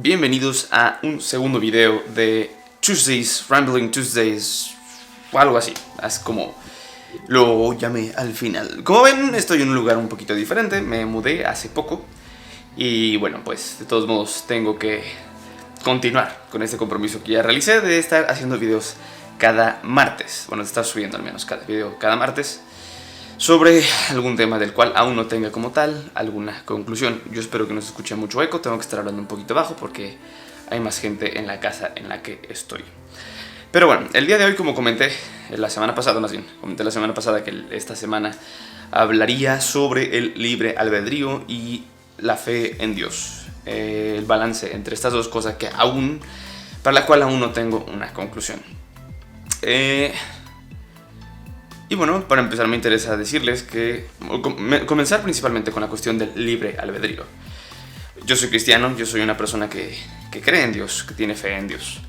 Bienvenidos a un segundo video de Tuesdays, Rambling Tuesdays, o algo así, es como lo llamé al final. Como ven, estoy en un lugar un poquito diferente, me mudé hace poco y bueno, pues de todos modos tengo que continuar con este compromiso que ya realicé de estar haciendo videos cada martes. Bueno, de estar subiendo al menos cada video cada martes sobre algún tema del cual aún no tenga como tal alguna conclusión. Yo espero que no se escuche mucho eco, tengo que estar hablando un poquito bajo porque hay más gente en la casa en la que estoy. Pero bueno, el día de hoy, como comenté la semana pasada, que esta semana hablaría sobre el libre albedrío y la fe en Dios. El balance entre estas dos cosas para la cual aún no tengo una conclusión. Y bueno, para empezar me interesa decirles que comenzar principalmente con la cuestión del libre albedrío. Yo soy cristiano, yo soy una persona que cree en Dios, que tiene fe en Dios.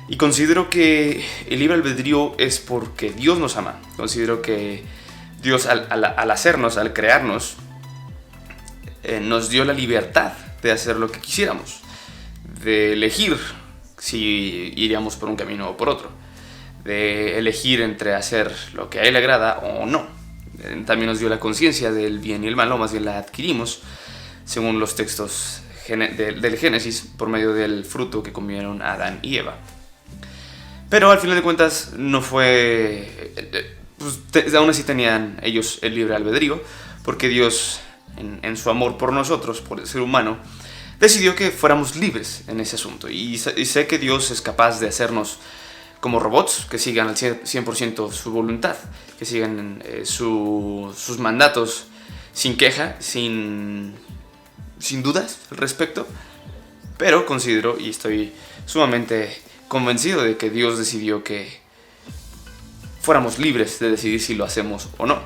Y considero que el libre albedrío es porque Dios nos ama. Considero que Dios al hacernos, al crearnos, nos dio la libertad de hacer lo que quisiéramos, de elegir si iríamos por un camino o por otro, de elegir entre hacer lo que a Él le agrada o no. También nos dio la conciencia del bien y el mal, o más bien la adquirimos según los textos del Génesis por medio del fruto que comieron Adán y Eva. Pero al final de cuentas no fue... aún así tenían ellos el libre albedrío, porque Dios, en su amor por nosotros, por el ser humano, decidió que fuéramos libres en ese asunto. Y sé que Dios es capaz de hacernos como robots, que sigan al 100% su voluntad, que sigan sus mandatos sin queja, sin dudas al respecto. Pero considero y estoy sumamente convencido de que Dios decidió que fuéramos libres de decidir si lo hacemos o no.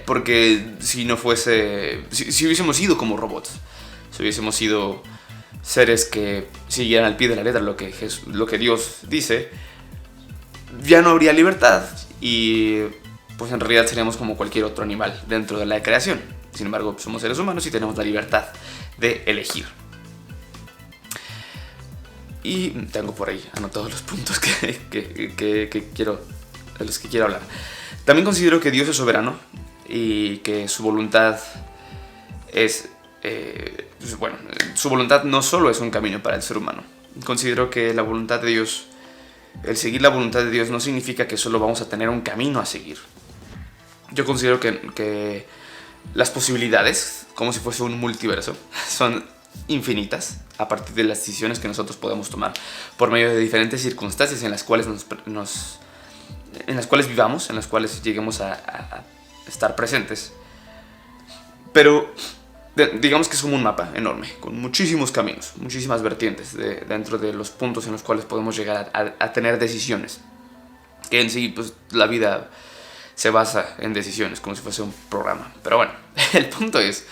Porque si no fuese... Si hubiésemos ido como robots, si hubiésemos sido seres que siguieran al pie de la letra lo que Dios dice, ya no habría libertad y pues en realidad seríamos como cualquier otro animal dentro de la creación. Sin embargo, somos seres humanos y tenemos la libertad de elegir. Y tengo por ahí anotados los puntos de los que quiero hablar. También considero que Dios es soberano y que su voluntad es... su voluntad no solo es un camino para el ser humano. Considero que la voluntad de Dios, el seguir la voluntad de Dios no significa que solo vamos a tener un camino a seguir. Yo considero que las posibilidades, como si fuese un multiverso, son infinitas a partir de las decisiones que nosotros podemos tomar por medio de diferentes circunstancias en las cuales vivamos, en las cuales lleguemos a estar presentes. Pero digamos que es como un mapa enorme, con muchísimos caminos, muchísimas vertientes dentro de los puntos en los cuales podemos llegar a tener decisiones. Que en sí, pues la vida se basa en decisiones, como si fuese un programa. Pero bueno, el punto es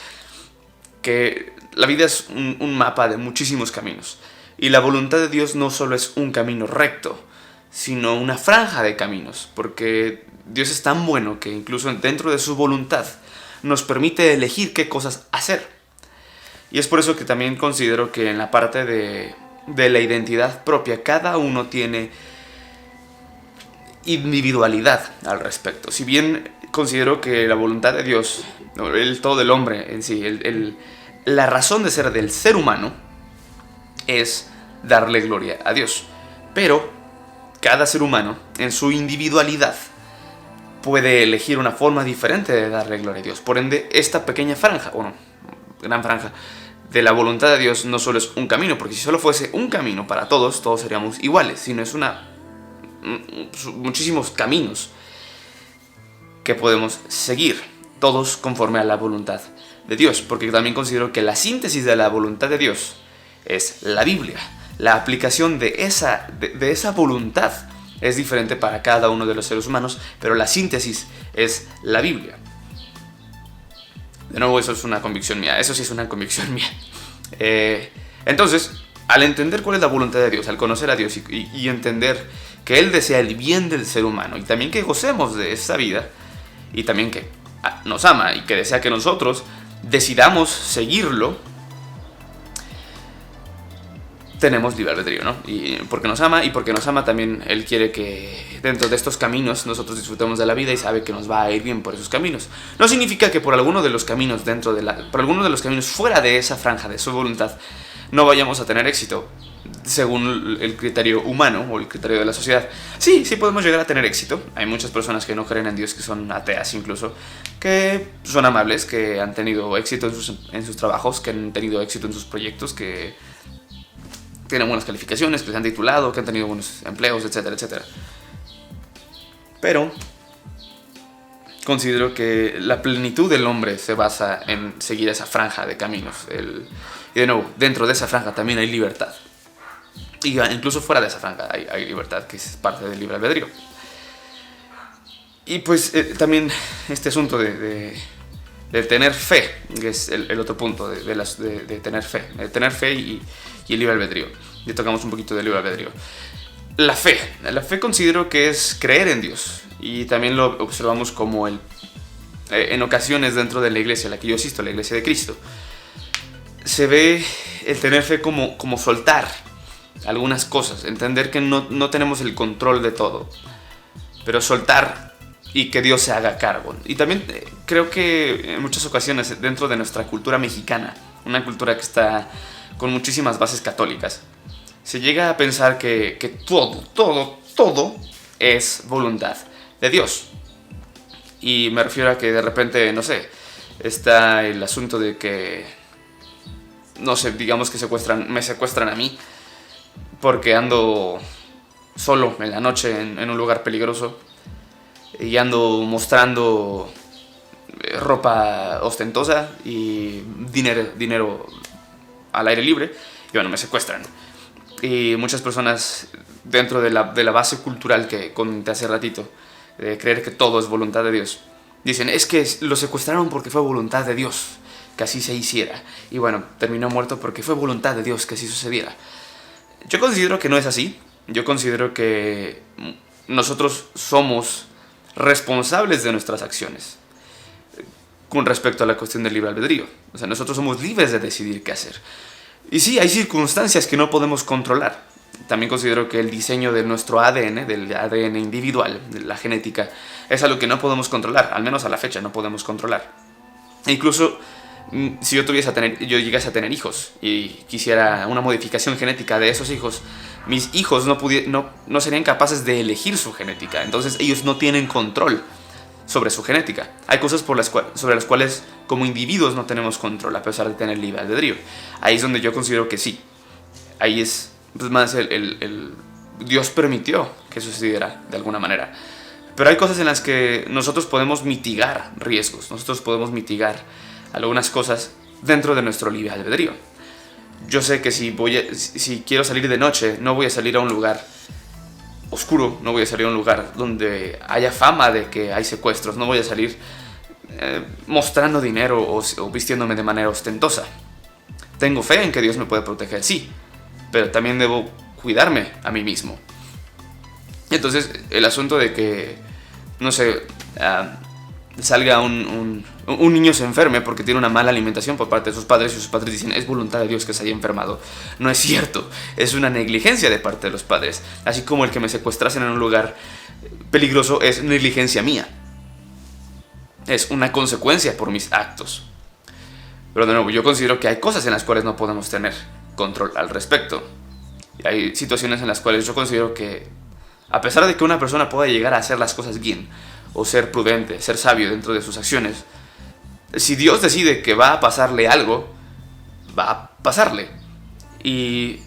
que la vida es un mapa de muchísimos caminos. Y la voluntad de Dios no solo es un camino recto, sino una franja de caminos. Porque Dios es tan bueno que incluso dentro de su voluntad nos permite elegir qué cosas hacer. Y es por eso que también considero que en la parte de la identidad propia, cada uno tiene individualidad al respecto. Si bien considero que la voluntad de Dios, el todo del hombre en sí, la razón de ser del ser humano es darle gloria a Dios. Pero cada ser humano en su individualidad puede elegir una forma diferente de darle gloria a Dios. Por ende, esta pequeña franja, o no, gran franja, de la voluntad de Dios no solo es un camino, porque si solo fuese un camino para todos seríamos iguales, sino es muchísimos caminos que podemos seguir, todos conforme a la voluntad de Dios. Porque también considero que la síntesis de la voluntad de Dios es la Biblia. La aplicación de esa voluntad es diferente para cada uno de los seres humanos, pero la síntesis es la Biblia. De nuevo, eso es una convicción mía. Eso sí es una convicción mía. Entonces, al entender cuál es la voluntad de Dios, al conocer a Dios y entender que Él desea el bien del ser humano y también que gocemos de esa vida y también que nos ama y que desea que nosotros decidamos seguirlo, tenemos libre albedrío, ¿no? Y porque nos ama, y porque nos ama también Él quiere que dentro de estos caminos nosotros disfrutemos de la vida y sabe que nos va a ir bien por esos caminos. No significa que por alguno de los caminos por alguno de los caminos fuera de esa franja de su voluntad no vayamos a tener éxito según el criterio humano o el criterio de la sociedad. Sí, sí podemos llegar a tener éxito. Hay muchas personas que no creen en Dios, que son ateas incluso, que son amables, que han tenido éxito en sus trabajos, que han tenido éxito en sus proyectos, que tienen buenas calificaciones, que se han titulado, que han tenido buenos empleos, etcétera, etcétera. Pero considero que la plenitud del hombre se basa en seguir esa franja de caminos. Y de nuevo, dentro de esa franja también hay libertad. Y incluso fuera de esa franja hay libertad, que es parte del libre albedrío. Y pues también este asunto de tener fe, que es el otro punto de tener fe. Tener fe y el libre albedrío. Ya tocamos un poquito del libre albedrío. La fe considero que es creer en Dios. Y también lo observamos como en ocasiones dentro de la iglesia, la que yo asisto, la iglesia de Cristo. Se ve el tener fe como soltar algunas cosas, entender que no tenemos el control de todo, pero soltar y que Dios se haga cargo. Y también creo que en muchas ocasiones dentro de nuestra cultura mexicana, una cultura que está con muchísimas bases católicas, se llega a pensar que todo es voluntad de Dios. Y me refiero a que de repente, no sé, está el asunto de que, no sé, digamos que me secuestran a mí porque ando solo en la noche en un lugar peligroso y ando mostrando ropa ostentosa y dinero al aire libre, y bueno, me secuestran. Y muchas personas dentro de la base cultural que comenté hace ratito, de creer que todo es voluntad de Dios, dicen, es que lo secuestraron porque fue voluntad de Dios que así se hiciera, y bueno, terminó muerto porque fue voluntad de Dios que así sucediera. Yo considero que no es así. Yo considero que nosotros somos responsables de nuestras acciones con respecto a la cuestión del libre albedrío. O sea, nosotros somos libres de decidir qué hacer. Y sí, hay circunstancias que no podemos controlar. También considero que el diseño de nuestro ADN, del ADN individual, de la genética, es algo que no podemos controlar. Al menos a la fecha no podemos controlar. E incluso si yo llegase a tener hijos y quisiera una modificación genética de esos hijos, mis hijos no serían capaces de elegir su genética. Entonces ellos no tienen control sobre su genética. Hay cosas sobre las cuales como individuos no tenemos control a pesar de tener libre albedrío. Ahí es donde yo considero que sí. Ahí es pues, más Dios permitió que sucediera de alguna manera. Pero hay cosas en las que nosotros podemos mitigar riesgos. Nosotros podemos mitigar algunas cosas dentro de nuestro libre albedrío. Yo sé que si quiero salir de noche, no voy a salir a un lugar oscuro, no voy a salir a un lugar donde haya fama de que hay secuestros, no voy a salir mostrando dinero o vistiéndome de manera ostentosa. Tengo fe en que Dios me puede proteger, sí, pero también debo cuidarme a mí mismo. Entonces, el asunto de que, no sé, salga un niño se enferme porque tiene una mala alimentación por parte de sus padres y sus padres dicen es voluntad de Dios que se haya enfermado. No es cierto, es una negligencia de parte de los padres. Así como el que me secuestrasen en un lugar peligroso es negligencia mía. Es una consecuencia por mis actos. Pero de nuevo, yo considero que hay cosas en las cuales no podemos tener control al respecto. Y hay situaciones en las cuales yo considero que a pesar de que una persona pueda llegar a hacer las cosas bien o ser prudente, ser sabio dentro de sus acciones, si Dios decide que va a pasarle algo, va a pasarle. Y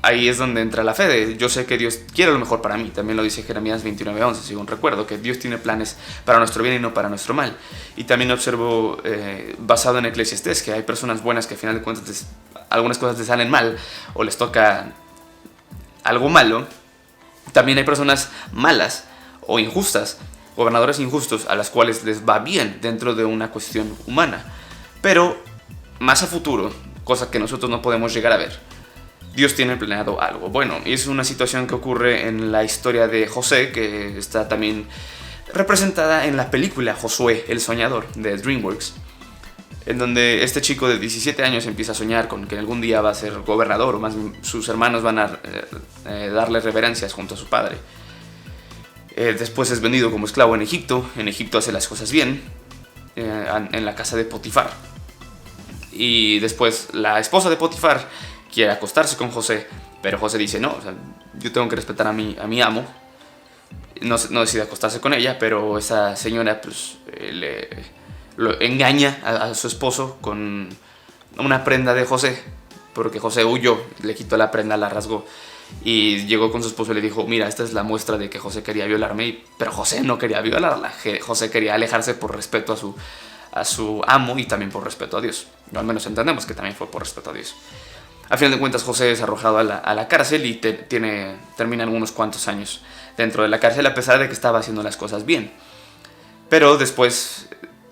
ahí es donde entra la fe. Yo sé que Dios quiere lo mejor para mí. También lo dice Jeremías 29:11, según recuerdo, que Dios tiene planes para nuestro bien y no para nuestro mal. Y también observo, basado en Eclesiastés, que hay personas buenas que al final de cuentas algunas cosas les salen mal o les toca algo malo. También hay personas malas o injustas, gobernadores injustos a las cuales les va bien dentro de una cuestión humana. Pero más a futuro, cosa que nosotros no podemos llegar a ver, Dios tiene planeado algo. Bueno, y es una situación que ocurre en la historia de José, que está también representada en la película Josué el Soñador de DreamWorks. en donde este chico de 17 años empieza a soñar con que algún día va a ser gobernador, o más sus hermanos van a darle reverencias junto a su padre. Después es vendido como esclavo en Egipto. En Egipto hace las cosas bien, en la casa de Potifar. Y después la esposa de Potifar quiere acostarse con José, pero José dice, no, o sea, yo tengo que respetar a mi amo. No decide acostarse con ella, pero esa señora pues, lo engaña a su esposo con una prenda de José, porque José huyó, le quitó la prenda, la rasgó y llegó con su esposo y le dijo, mira, esta es la muestra de que José quería violarme, pero José no quería violarla. José quería alejarse por respeto a su amo y también por respeto a Dios. O al menos entendemos que también fue por respeto a Dios. A final de cuentas, José es arrojado a la cárcel y termina unos cuantos años dentro de la cárcel, a pesar de que estaba haciendo las cosas bien. Pero después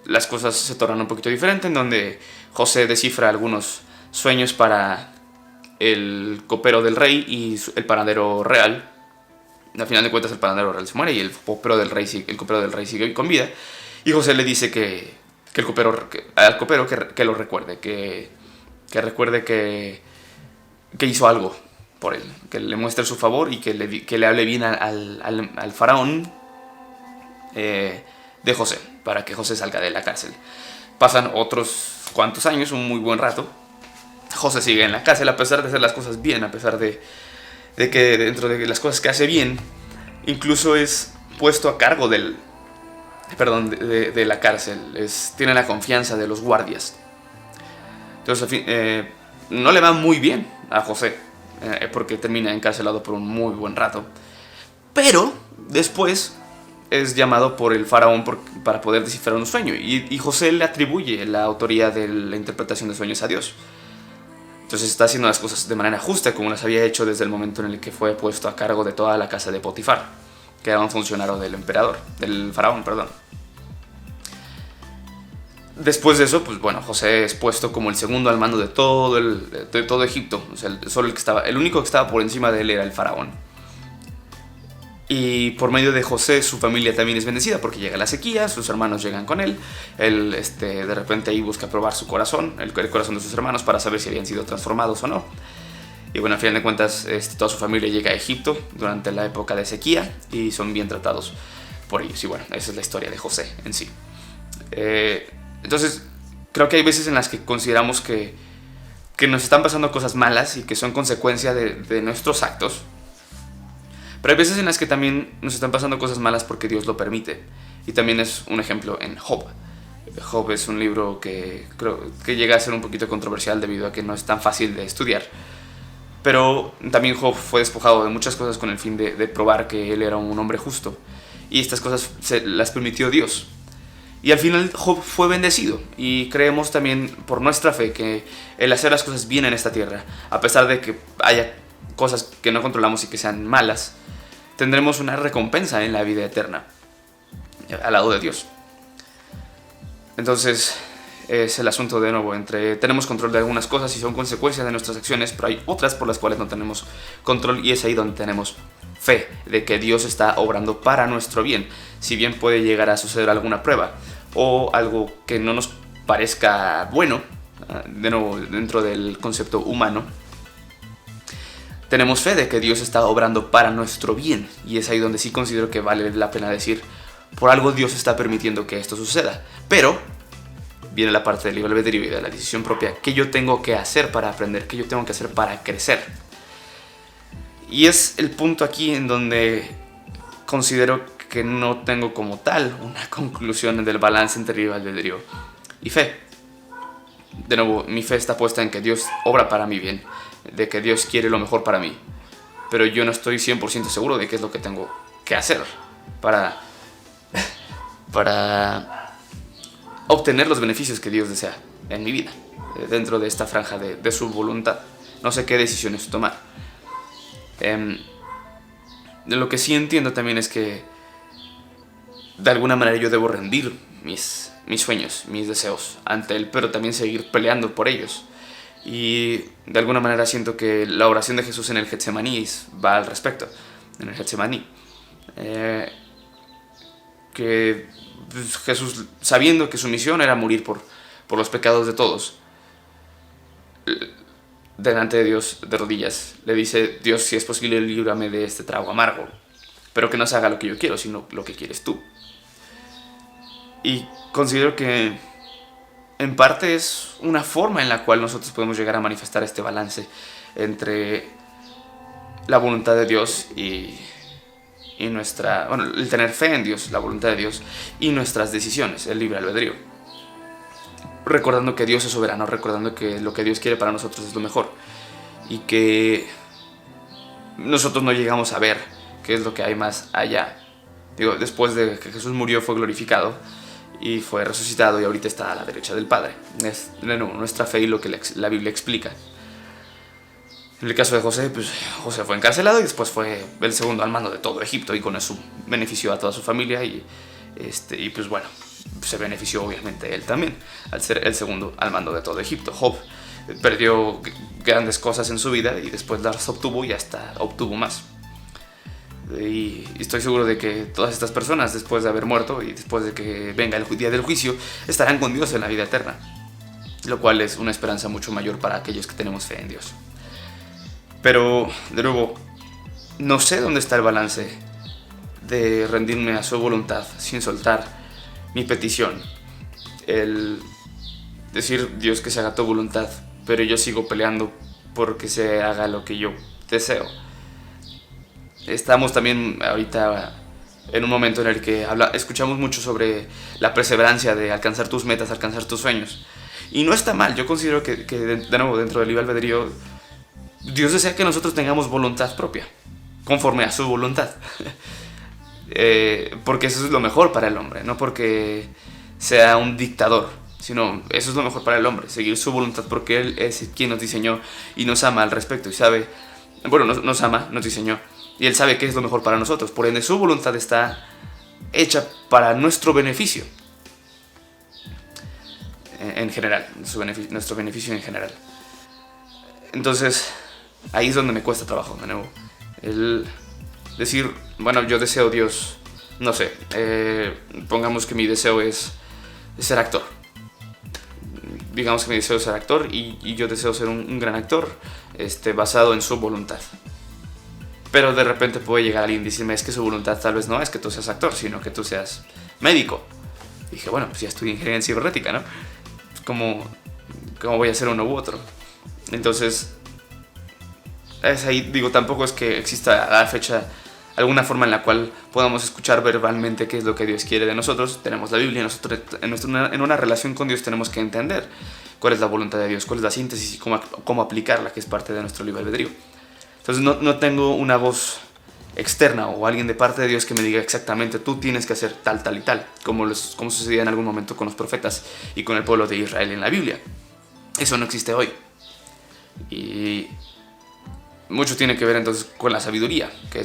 las cosas se tornan un poquito diferente, en donde José descifra algunos sueños para el copero del rey y el panadero real. Al final de cuentas, el panadero real se muere y el copero del rey sigue con vida. Y José le dice al copero que lo recuerde, que recuerde que hizo algo por él, que le muestre su favor y que le hable bien al faraón de José, para que José salga de la cárcel. Pasan otros cuantos años, un muy buen rato. José sigue en la cárcel a pesar de hacer las cosas bien, a pesar de que dentro de las cosas que hace bien, incluso es puesto a cargo de la cárcel. Tiene la confianza de los guardias. Entonces, no le va muy bien a José, porque termina encarcelado por un muy buen rato. Pero después es llamado por el faraón para poder descifrar un sueño, y José le atribuye la autoría de la interpretación de sueños a Dios. Entonces está haciendo las cosas de manera justa, como las había hecho desde el momento en el que fue puesto a cargo de toda la casa de Potifar, que era un funcionario del faraón, perdón. Después de eso, pues bueno, José es puesto como el segundo al mando de todo Egipto. O sea, el único que estaba por encima de él era el faraón. Y por medio de José, su familia también es bendecida, porque llega la sequía, sus hermanos llegan con él. Él de repente ahí busca probar su corazón, el corazón de sus hermanos, para saber si habían sido transformados o no. Y bueno, al final de cuentas, toda su familia llega a Egipto durante la época de sequía y son bien tratados por ellos. Y bueno, esa es la historia de José en sí. Entonces, creo que hay veces en las que consideramos que nos están pasando cosas malas y que son consecuencia de nuestros actos. Pero hay veces en las que también nos están pasando cosas malas porque Dios lo permite. Y también es un ejemplo en Job. Job es un libro que creo que llega a ser un poquito controversial debido a que no es tan fácil de estudiar. Pero también Job fue despojado de muchas cosas con el fin de probar que él era un hombre justo. Y estas cosas las permitió Dios. Y al final Job fue bendecido, y creemos también por nuestra fe que el hacer las cosas bien en esta tierra, a pesar de que haya cosas que no controlamos y que sean malas, tendremos una recompensa en la vida eterna, al lado de Dios. Entonces es el asunto de nuevo tenemos control de algunas cosas y son consecuencias de nuestras acciones, pero hay otras por las cuales no tenemos control, y es ahí donde tenemos fe de que Dios está obrando para nuestro bien. Si bien puede llegar a suceder alguna prueba o algo que no nos parezca bueno, de nuevo dentro del concepto humano, tenemos fe de que Dios está obrando para nuestro bien, y es ahí donde sí considero que vale la pena decir, por algo Dios está permitiendo que esto suceda. Pero viene la parte del libre albedrío y de la decisión propia. ¿Qué yo tengo que hacer para aprender? ¿Qué yo tengo que hacer para crecer? Y es el punto aquí en donde considero que no tengo como tal una conclusión del balance entre libre albedrío y fe. De nuevo, mi fe está puesta en que Dios obra para mi bien, de que Dios quiere lo mejor para mí, pero yo no estoy 100% seguro de qué es lo que tengo que hacer para obtener los beneficios que Dios desea en mi vida, dentro de esta franja de su voluntad. No sé qué decisiones tomar. De lo que sí entiendo también es que de alguna manera yo debo rendir mis sueños, mis deseos ante Él, pero también seguir peleando por ellos. Y de alguna manera siento que la oración de Jesús en el Getsemaní va al respecto. En el Getsemaní, que Jesús, sabiendo que su misión era morir por los pecados de todos, delante de Dios de rodillas, le dice: Dios, si es posible, líbrame de este trago amargo, pero que no se haga lo que yo quiero, sino lo que quieres tú. Y considero que en parte es una forma en la cual nosotros podemos llegar a manifestar este balance entre la voluntad de Dios y nuestra, bueno, el tener fe en Dios, la voluntad de Dios y nuestras decisiones, el libre albedrío. Recordando que Dios es soberano, recordando que lo que Dios quiere para nosotros es lo mejor y que nosotros no llegamos a ver qué es lo que hay más allá. Digo, después de que Jesús murió, fue glorificado y fue resucitado y ahorita está a la derecha del Padre. Es nuestra fe y lo que la Biblia explica. En el caso de José, pues José fue encarcelado y después fue el segundo al mando de todo Egipto, y con eso benefició a toda su familia y pues bueno, se benefició obviamente él también al ser el segundo al mando de todo Egipto. Job perdió grandes cosas en su vida y después las obtuvo y hasta obtuvo más. Y estoy seguro de que todas estas personas, después de haber muerto y después de que venga el día del juicio, estarán con Dios en la vida eterna, lo cual es una esperanza mucho mayor para aquellos que tenemos fe en Dios. Pero, de nuevo, no sé dónde está el balance de rendirme a su voluntad sin soltar mi petición. El decir: Dios, que se haga tu voluntad, pero yo sigo peleando porque se haga lo que yo deseo. Estamos también ahorita en un momento en el que escuchamos mucho sobre la perseverancia de alcanzar tus metas, alcanzar tus sueños. Y no está mal. Yo considero que de nuevo, dentro del libre albedrío, Dios desea que nosotros tengamos voluntad propia, conforme a su voluntad. Porque eso es lo mejor para el hombre, no porque sea un dictador, sino eso es lo mejor para el hombre, seguir su voluntad, porque Él es quien nos diseñó y nos ama al respecto y sabe, bueno, nos ama, nos diseñó y Él sabe qué es lo mejor para nosotros. Por ende, su voluntad está hecha para nuestro beneficio en general, nuestro beneficio en general. Entonces, ahí es donde me cuesta trabajo, de nuevo. El decir, bueno, yo deseo, Dios, no sé, pongamos que mi deseo es ser actor. Digamos que mi deseo es ser actor y yo deseo ser un gran actor basado en su voluntad. Pero de repente puede llegar alguien y decirme: es que su voluntad tal vez no es que tú seas actor, sino que tú seas médico. Y dije, bueno, pues ya estudié ingeniería en cibernética, ¿no? ¿Cómo voy a ser uno u otro? Entonces, es ahí, digo, tampoco es que exista a la fecha alguna forma en la cual podamos escuchar verbalmente qué es lo que Dios quiere de nosotros. Tenemos la Biblia, nosotros en una relación con Dios tenemos que entender cuál es la voluntad de Dios, cuál es la síntesis y cómo aplicarla, que es parte de nuestro libre albedrío. Entonces no tengo una voz externa o alguien de parte de Dios que me diga exactamente: tú tienes que hacer tal, tal y tal, como sucedía en algún momento con los profetas y con el pueblo de Israel en la Biblia. Eso no existe hoy. Y mucho tiene que ver entonces con la sabiduría, que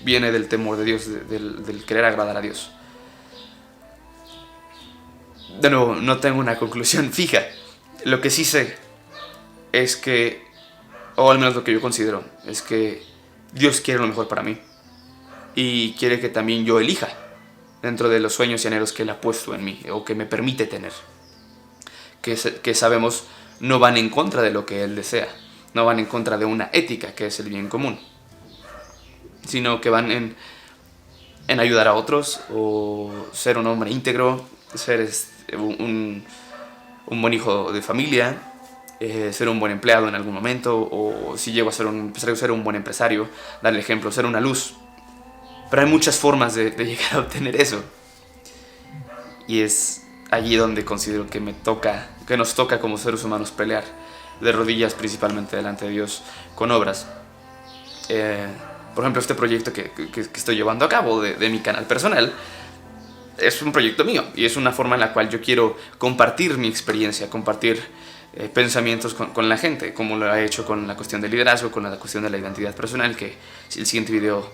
viene del temor de Dios, del querer agradar a Dios. De nuevo, no tengo una conclusión fija. Lo que sí sé es que, o al menos lo que yo considero, es que Dios quiere lo mejor para mí y quiere que también yo elija dentro de los sueños y anhelos que Él ha puesto en mí o que me permite tener, que sabemos no van en contra de lo que Él desea, no van en contra de una ética que es el bien común, sino que van en ayudar a otros o ser un hombre íntegro, ser un buen hijo de familia, ser un buen empleado en algún momento, o si llego a ser un empresario, ser un buen empresario, darle ejemplo, ser una luz. Pero hay muchas formas de llegar a obtener eso. Y es allí donde considero que nos toca como seres humanos pelear de rodillas, principalmente delante de Dios, con obras. Por ejemplo, este proyecto que estoy llevando a cabo de mi canal personal es un proyecto mío y es una forma en la cual yo quiero compartir mi experiencia, compartir pensamientos con la gente, como lo he hecho con la cuestión del liderazgo, con la cuestión de la identidad personal, que si el siguiente video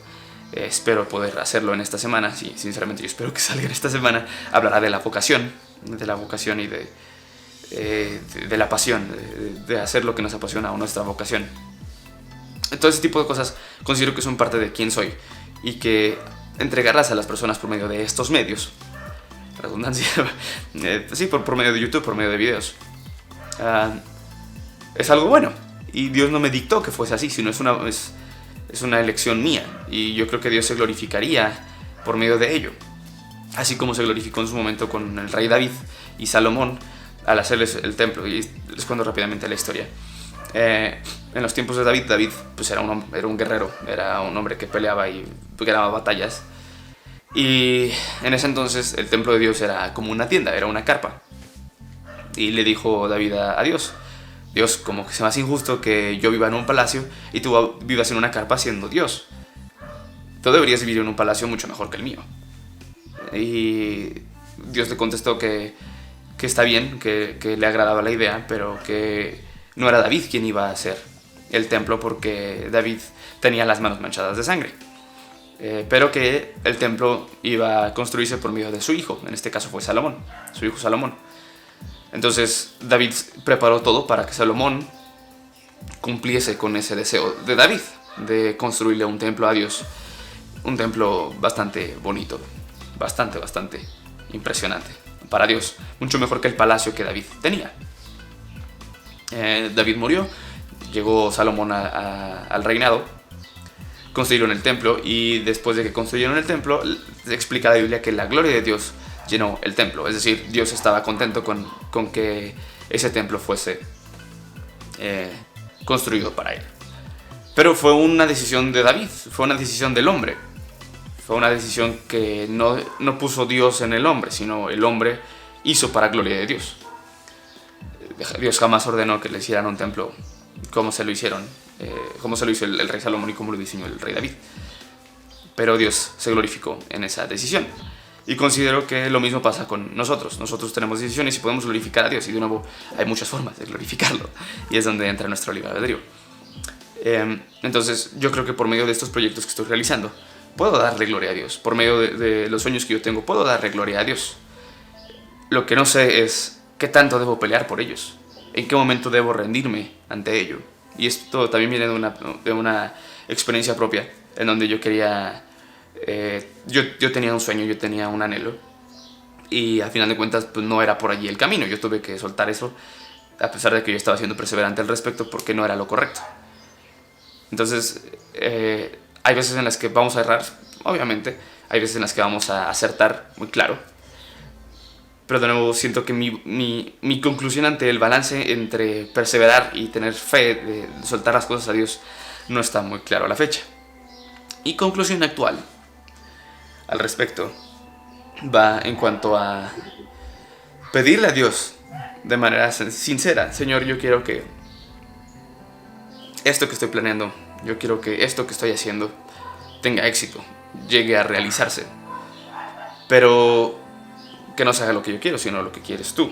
espero poder hacerlo en esta semana, sí, sinceramente yo espero que salga en esta semana, hablará de la vocación y de la pasión, de hacer lo que nos apasiona o nuestra vocación. Todo ese tipo de cosas considero que son parte de quién soy y que entregarlas a las personas por medio de estos medios redundancia, sí, por medio de YouTube, por medio de videos. Es algo bueno. Y Dios no me dictó que fuese así, sino es una elección mía. Y yo creo que Dios se glorificaría por medio de ello. Así como se glorificó en su momento con el rey David y Salomón al hacerles el templo. Y les cuento rápidamente la historia. En los tiempos de David pues era un guerrero, era un hombre que peleaba y ganaba batallas. Y en ese entonces el templo de Dios era como una tienda, era una carpa. Y le dijo David a Dios: Dios, como que se me hace injusto que yo viva en un palacio y tú vivas en una carpa siendo Dios. Tú deberías vivir en un palacio mucho mejor que el mío. Y Dios le contestó que está bien, que le agradaba la idea, pero que no era David quien iba a hacer el templo, porque David tenía las manos manchadas de sangre. Pero que el templo iba a construirse por medio de su hijo, en este caso fue Salomón, su hijo Salomón. Entonces David preparó todo para que Salomón cumpliese con ese deseo de David, de construirle un templo a Dios, un templo bastante bonito, bastante impresionante para Dios, mucho mejor que el palacio que David tenía. David murió, llegó Salomón al reinado, construyeron el templo, y después de que construyeron el templo, explica la Biblia que la gloria de Dios llenó el templo. Es decir, Dios estaba contento con que ese templo fuese construido para él. Pero fue una decisión de David, fue una decisión del hombre. Fue una decisión que no puso Dios en el hombre, sino el hombre hizo para gloria de Dios. Dios jamás ordenó que le hicieran un templo como se lo hicieron, como se lo hizo el rey Salomón y como lo diseñó el rey David. Pero Dios se glorificó en esa decisión. Y considero que lo mismo pasa con nosotros. Nosotros tenemos decisiones y podemos glorificar a Dios. Y de nuevo, hay muchas formas de glorificarlo. Y es donde entra nuestro libre albedrío. Entonces, yo creo que por medio de estos proyectos que estoy realizando, puedo darle gloria a Dios. Por medio de los sueños que yo tengo, puedo darle gloria a Dios. Lo que no sé es qué tanto debo pelear por ellos. En qué momento debo rendirme ante ello. Y esto también viene de una experiencia propia, en donde yo quería... yo tenía un sueño, yo tenía un anhelo, y al final de cuentas pues no era por allí el camino. Yo tuve que soltar eso, a pesar de que yo estaba siendo perseverante al respecto, porque no era lo correcto. Entonces hay veces en las que vamos a errar, obviamente. Hay veces en las que vamos a acertar, muy claro. Pero de nuevo siento que mi conclusión ante el balance entre perseverar y tener fe de soltar las cosas a Dios no está muy claro a la fecha. Y conclusión actual al respecto va en cuanto a pedirle a Dios de manera sincera: Señor, yo quiero que esto que estoy planeando, yo quiero que esto que estoy haciendo tenga éxito, llegue a realizarse, pero que no se haga lo que yo quiero, sino lo que quieres tú.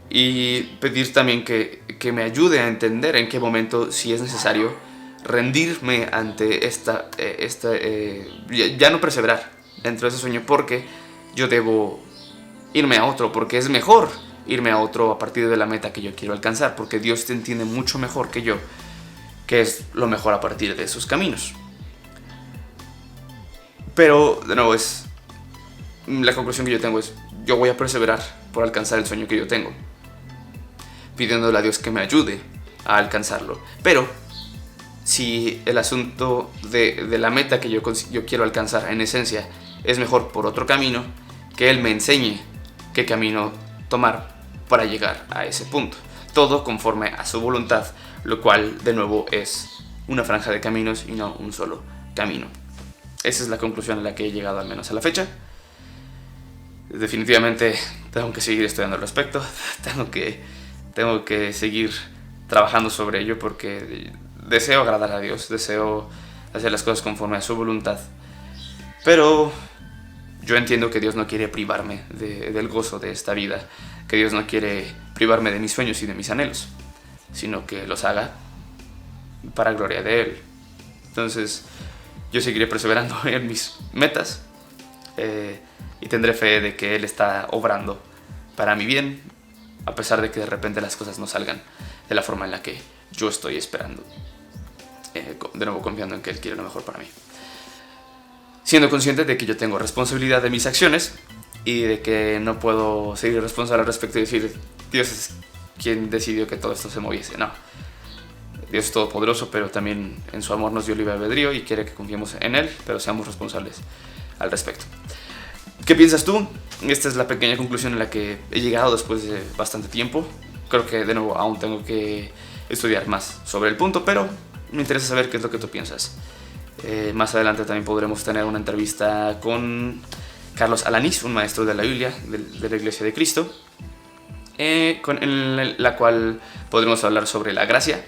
Y pedir también que me ayude a entender en qué momento, si es necesario, rendirme ante ya no perseverar dentro de ese sueño, porque yo debo irme a otro, porque es mejor irme a otro a partir de la meta que yo quiero alcanzar, porque Dios te entiende mucho mejor que yo que es lo mejor a partir de esos caminos. Pero de nuevo, la conclusión que yo tengo es: yo voy a perseverar por alcanzar el sueño que yo tengo, pidiéndole a Dios que me ayude a alcanzarlo. Pero si el asunto de la meta que yo quiero alcanzar en esencia es mejor por otro camino, que Él me enseñe qué camino tomar para llegar a ese punto. Todo conforme a su voluntad, lo cual de nuevo es una franja de caminos y no un solo camino. Esa es la conclusión a la que he llegado, al menos a la fecha. Definitivamente tengo que seguir estudiando al respecto, tengo que seguir trabajando sobre ello, porque deseo agradar a Dios, deseo hacer las cosas conforme a su voluntad, pero yo entiendo que Dios no quiere privarme del gozo de esta vida, que Dios no quiere privarme de mis sueños y de mis anhelos, sino que los haga para gloria de Él. Entonces yo seguiré perseverando en mis metas, y tendré fe de que Él está obrando para mi bien, a pesar de que de repente las cosas no salgan de la forma en la que yo estoy esperando. De nuevo, confiando en que Él quiere lo mejor para mí, siendo consciente de que yo tengo responsabilidad de mis acciones y de que no puedo ser responsable al respecto y decir Dios es quien decidió que todo esto se moviese. No, Dios es todopoderoso, pero también en su amor nos dio libre albedrío y quiere que confiemos en Él, pero seamos responsables al respecto. ¿Qué piensas tú? Esta es la pequeña conclusión en la que he llegado después de bastante tiempo. Creo que de nuevo aún tengo que estudiar más sobre el punto, pero me interesa saber qué es lo que tú piensas. Más adelante también podremos tener una entrevista con Carlos Alanís, un maestro de la Biblia de la Iglesia de Cristo, en la cual podremos hablar sobre la gracia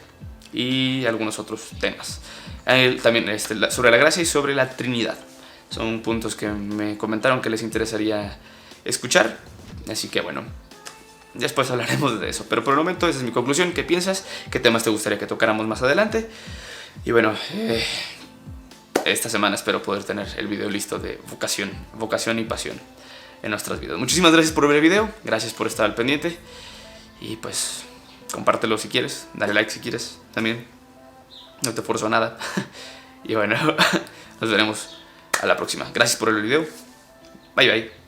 y algunos otros temas. También sobre la gracia y sobre la Trinidad. Son puntos que me comentaron que les interesaría escuchar, así que bueno, después hablaremos de eso. Pero por el momento esa es mi conclusión. ¿Qué piensas? ¿Qué temas te gustaría que tocáramos más adelante? Y bueno, esta semana espero poder tener el video listo de vocación y pasión en nuestras vidas. Muchísimas gracias por ver el video, gracias por estar al pendiente y pues compártelo si quieres, dale like si quieres también, no te forzo a nada. Y bueno, nos veremos a la próxima. Gracias por el video, bye bye.